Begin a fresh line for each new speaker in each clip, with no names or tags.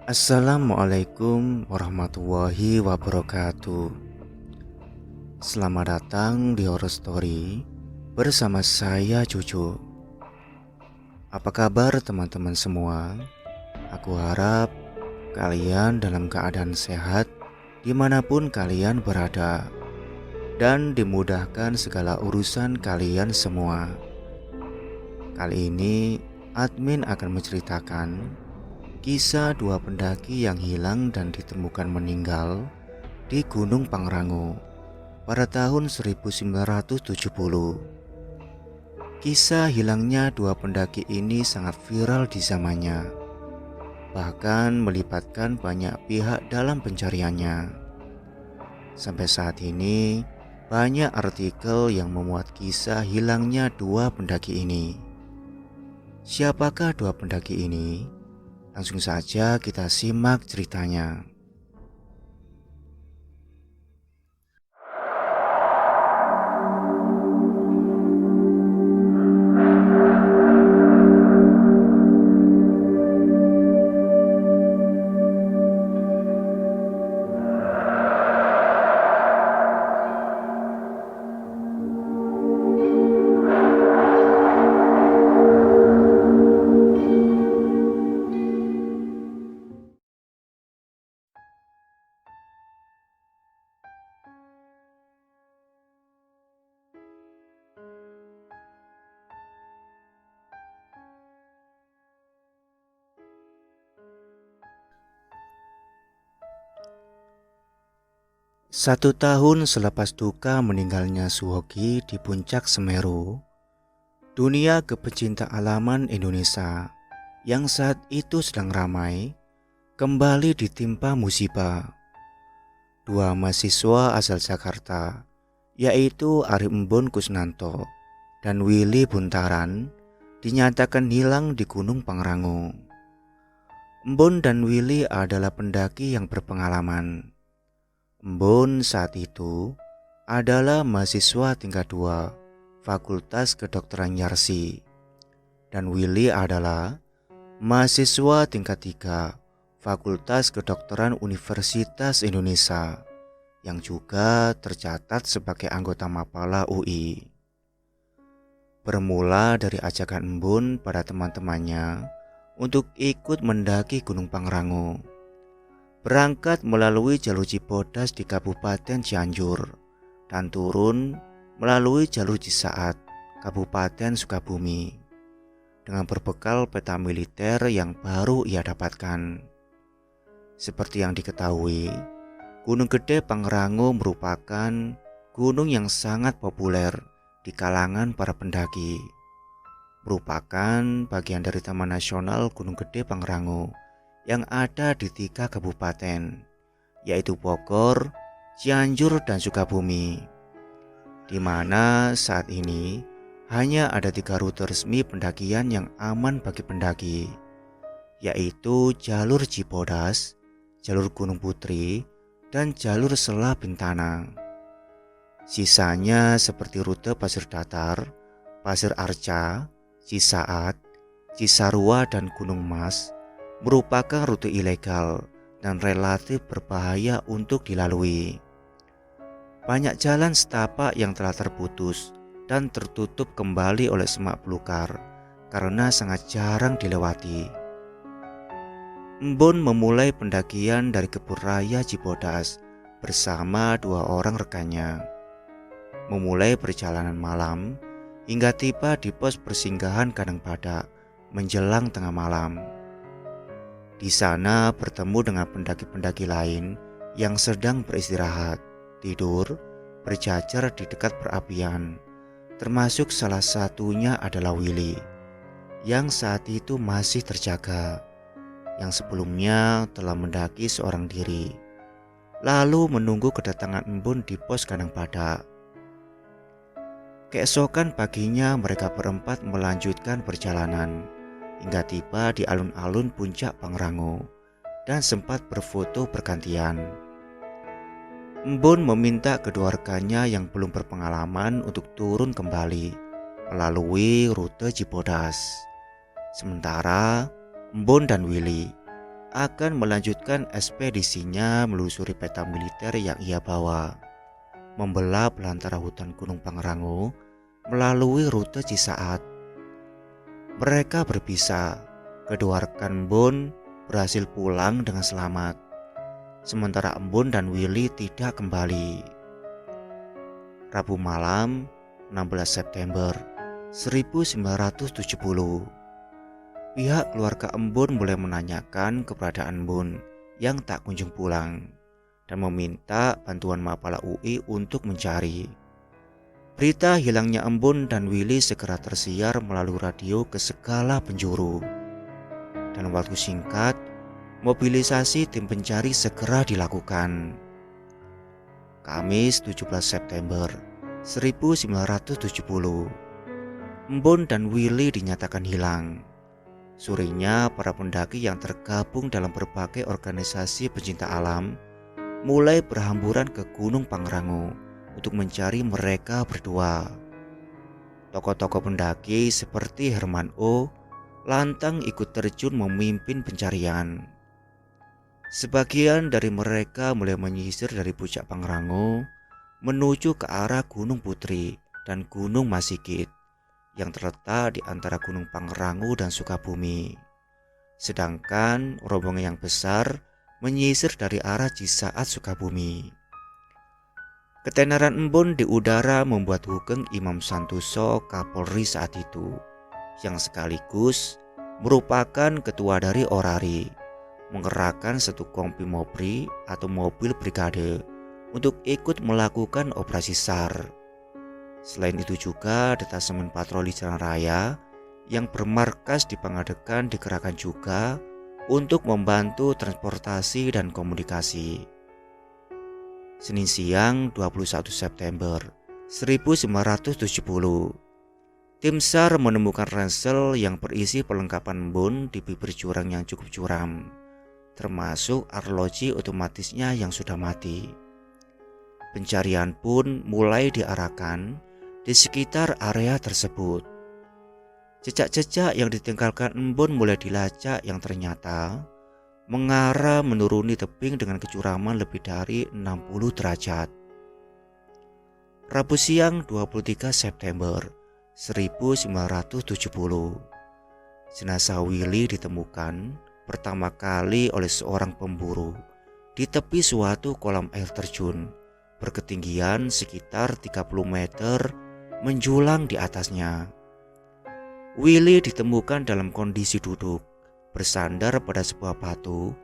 Assalamualaikum warahmatullahi wabarakatuh. Selamat datang di Horror Story bersama saya Cucu. Apa kabar teman-teman semua? Aku harap kalian dalam keadaan sehat dimanapun kalian berada dan dimudahkan segala urusan kalian semua. Kali ini admin akan menceritakan kisah dua pendaki yang hilang dan ditemukan meninggal di Gunung Pangrango pada tahun 1970. Kisah hilangnya dua pendaki ini sangat viral di zamannya, bahkan melibatkan banyak pihak dalam pencariannya. Sampai saat ini, banyak artikel yang memuat kisah hilangnya dua pendaki ini. Siapakah dua pendaki ini? Langsung saja kita simak ceritanya. Satu tahun selepas duka meninggalnya Suhoki di puncak Semeru, dunia kepecinta alaman Indonesia yang saat itu sedang ramai kembali ditimpa musibah. Dua mahasiswa asal Jakarta, yaitu Arif Embun Kusnanto dan Willy Buntaran, dinyatakan hilang di Gunung Pangrango. Embun dan Willy adalah pendaki yang berpengalaman. Embun saat itu adalah mahasiswa tingkat 2 Fakultas Kedokteran Yarsi, dan Willy adalah mahasiswa tingkat 3 Fakultas Kedokteran Universitas Indonesia yang juga tercatat sebagai anggota Mapala UI. Bermula dari ajakan Embun pada teman-temannya untuk ikut mendaki Gunung Pangrango, berangkat melalui jalur Cibodas di Kabupaten Cianjur dan turun melalui jalur Cisaat, Kabupaten Sukabumi, dengan berbekal peta militer yang baru ia dapatkan. Seperti yang diketahui, Gunung Gede Pangrango merupakan gunung yang sangat populer di kalangan para pendaki. Merupakan bagian dari Taman Nasional Gunung Gede Pangrango yang ada di 3 kabupaten, yaitu Bogor, Cianjur, dan Sukabumi, di mana saat ini hanya ada 3 rute resmi pendakian yang aman bagi pendaki, yaitu jalur Cibodas, jalur Gunung Putri, dan jalur Selah Bintana. Sisanya seperti rute Pasir Datar, Pasir Arca, Cisaat, Cisarua, dan Gunung Mas merupakan rute ilegal dan relatif berbahaya untuk dilalui. Banyak jalan setapak yang telah terputus dan tertutup kembali oleh semak belukar karena sangat jarang dilewati. Embun memulai pendakian dari Kebun Raya Cibodas bersama 2 orang rekannya. Memulai perjalanan malam hingga tiba di pos persinggahan Kandang Badak menjelang tengah malam. Di sana bertemu dengan pendaki-pendaki lain yang sedang beristirahat, tidur, berjajar di dekat perapian, termasuk salah satunya adalah Willy, yang saat itu masih terjaga, yang sebelumnya telah mendaki seorang diri, lalu menunggu kedatangan Embun di pos Kandang Badak. Keesokan paginya mereka berempat melanjutkan perjalanan hingga tiba di alun-alun puncak Pangrango dan sempat berfoto bergantian. Embun meminta kedua rekannya yang belum berpengalaman untuk turun kembali melalui rute Cibodas. Sementara Embun dan Willy akan melanjutkan ekspedisinya melusuri peta militer yang ia bawa, membelah belantara hutan Gunung Pangrango melalui rute Cisaat. Mereka berpisah. Kedua rekan Embun berhasil pulang dengan selamat, sementara Embun dan Willy tidak kembali. Rabu malam 16 September 1970, pihak keluarga Embun mulai menanyakan keberadaan Embun yang tak kunjung pulang dan meminta bantuan Mapala UI untuk mencari. Berita hilangnya Embun dan Willy segera tersiar melalui radio ke segala penjuru. Dalam waktu singkat, mobilisasi tim pencari segera dilakukan. Kamis 17 September 1970, Embun dan Willy dinyatakan hilang. Sorenya, para pendaki yang tergabung dalam berbagai organisasi pencinta alam mulai berhamburan ke Gunung Pangrango untuk mencari mereka berdua. Tokoh-tokoh pendaki seperti Herman O lantang ikut terjun memimpin pencarian. Sebagian dari mereka mulai menyisir dari puncak Pangrango menuju ke arah Gunung Putri dan Gunung Masikit yang terletak di antara Gunung Pangrango dan Sukabumi. Sedangkan rombongan yang besar menyisir dari arah Cisaat Sukabumi. Ketenaran Embun di udara membuat Hugeng Imam Santoso Kapolri saat itu, yang sekaligus merupakan ketua dari Orari, mengerahkan satu kompi Mopri atau mobil brigade untuk ikut melakukan operasi SAR. Selain itu juga detasemen patroli jalan raya yang bermarkas di Pangadegan dikerahkan juga untuk membantu transportasi dan komunikasi. Senin siang 21 September 1970, tim SAR menemukan ransel yang berisi perlengkapan Embun di bibir jurang yang cukup curam, termasuk arloji otomatisnya yang sudah mati. Pencarian pun mulai diarahkan di sekitar area tersebut. Jejak-jejak yang ditinggalkan Embun mulai dilacak yang ternyata mengarah menuruni tebing dengan kecuraman lebih dari 60 derajat. Rabu siang 23 September 1970, jenazah Willy ditemukan pertama kali oleh seorang pemburu di tepi suatu kolam air terjun berketinggian sekitar 30 meter menjulang di atasnya. Willy ditemukan dalam kondisi duduk, bersandar pada sebuah batu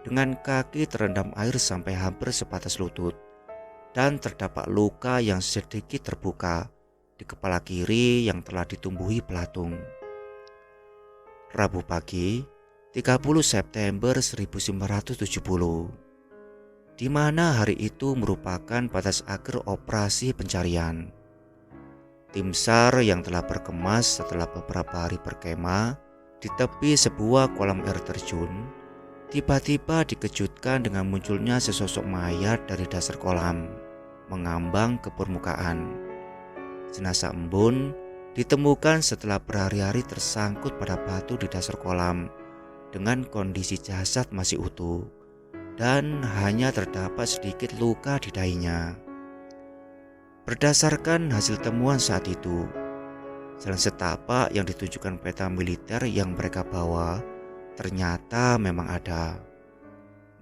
dengan kaki terendam air sampai hampir sebatas lutut dan terdapat luka yang sedikit terbuka di kepala kiri yang telah ditumbuhi belatung. Rabu pagi 30 September 1970, di mana hari itu merupakan batas akhir operasi pencarian. Tim SAR yang telah berkemas setelah beberapa hari berkemah di tepi sebuah kolam air terjun, tiba-tiba dikejutkan dengan munculnya sesosok mayat dari dasar kolam, mengambang ke permukaan. Jenazah Embun ditemukan setelah berhari-hari tersangkut pada batu di dasar kolam dengan kondisi jasad masih utuh dan hanya terdapat sedikit luka di dahinya. Berdasarkan hasil temuan saat itu, jalan setapak yang ditunjukkan peta militer yang mereka bawa ternyata memang ada.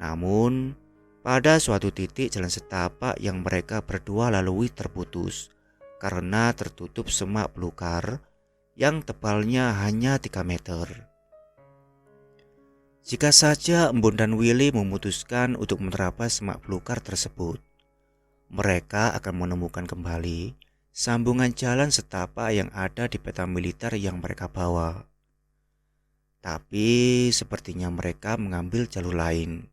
Namun, pada suatu titik jalan setapak yang mereka berdua lalui terputus karena tertutup semak belukar yang tebalnya hanya 3 meter. Jika saja Embun dan Willy memutuskan untuk menerabas semak belukar tersebut, mereka akan menemukan kembali sambungan jalan setapak yang ada di peta militer yang mereka bawa. Tapi sepertinya mereka mengambil jalur lain,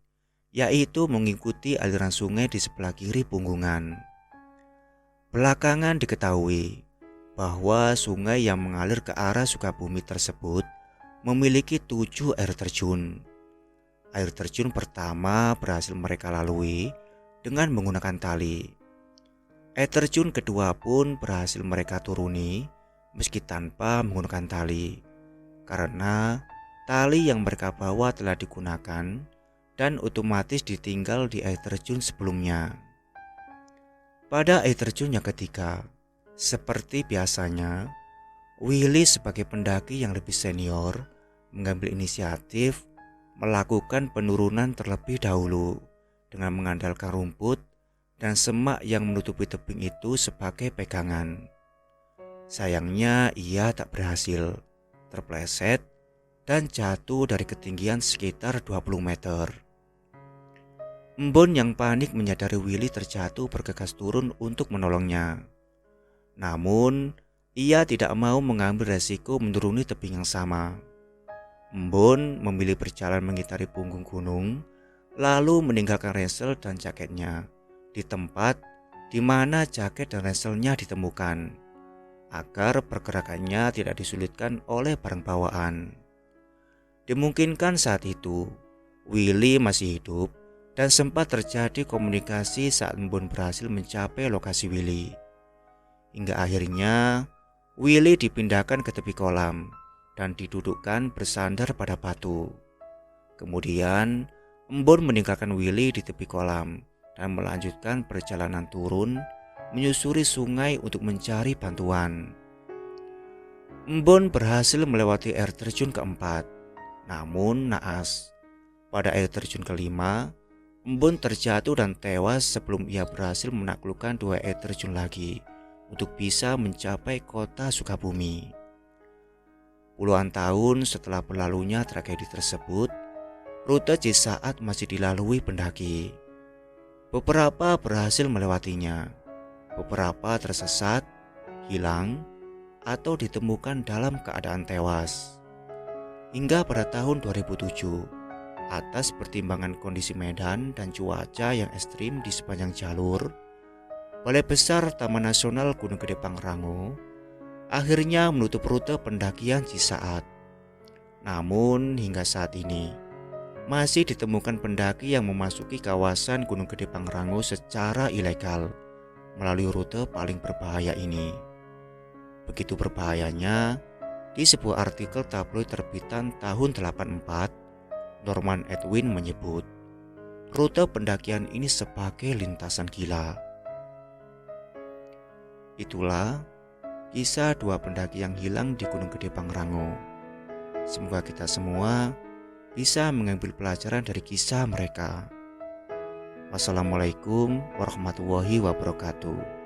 yaitu mengikuti aliran sungai di sebelah kiri punggungan. Belakangan diketahui bahwa sungai yang mengalir ke arah Sukabumi tersebut memiliki 7 air terjun. Air terjun pertama berhasil mereka lalui dengan menggunakan tali. Air terjun kedua pun berhasil mereka turuni meski tanpa menggunakan tali, karena tali yang mereka bawa telah digunakan dan otomatis ditinggal di air terjun sebelumnya. Pada air terjun yang ketiga, seperti biasanya, Willy sebagai pendaki yang lebih senior mengambil inisiatif melakukan penurunan terlebih dahulu dengan mengandalkan rumput dan semak yang menutupi tebing itu sebagai pegangan. Sayangnya ia tak berhasil, terpleset dan jatuh dari ketinggian sekitar 20 meter. Embun yang panik menyadari Willy terjatuh bergegas turun untuk menolongnya. Namun, ia tidak mau mengambil resiko menuruni tebing yang sama. Embun memilih berjalan mengitari punggung gunung, lalu meninggalkan ransel dan jaketnya di tempat di mana jaket dan ranselnya ditemukan, agar pergerakannya tidak disulitkan oleh barang bawaan. Dimungkinkan saat itu, Willy masih hidup dan sempat terjadi komunikasi saat Embun berhasil mencapai lokasi Willy. Hingga akhirnya, Willy dipindahkan ke tepi kolam dan didudukkan bersandar pada batu. Kemudian, Embun meninggalkan Willy di tepi kolam dan melanjutkan perjalanan turun menyusuri sungai untuk mencari bantuan. Embun berhasil melewati air terjun keempat, namun naas. Pada air terjun kelima, Embun terjatuh dan tewas sebelum ia berhasil menaklukkan 2 air terjun lagi untuk bisa mencapai kota Sukabumi. Puluhan tahun setelah berlalunya tragedi tersebut, rute Cisaat masih dilalui pendaki. Beberapa berhasil melewatinya, beberapa tersesat, hilang, atau ditemukan dalam keadaan tewas. Hingga pada tahun 2007, atas pertimbangan kondisi medan dan cuaca yang ekstrim di sepanjang jalur, Balai Besar Taman Nasional Gunung Gede Pangrango akhirnya menutup rute pendakian Cisaat. Namun hingga saat ini, masih ditemukan pendaki yang memasuki kawasan Gunung Gede Pangrango secara ilegal melalui rute paling berbahaya ini. Begitu berbahayanya, di sebuah artikel tabloid terbitan tahun 84, Norman Edwin menyebut rute pendakian ini sebagai lintasan gila. Itulah kisah 2 pendaki yang hilang di Gunung Gede Pangrango. Semoga kita semua bisa mengambil pelajaran dari kisah mereka. Wassalamualaikum warahmatullahi wabarakatuh.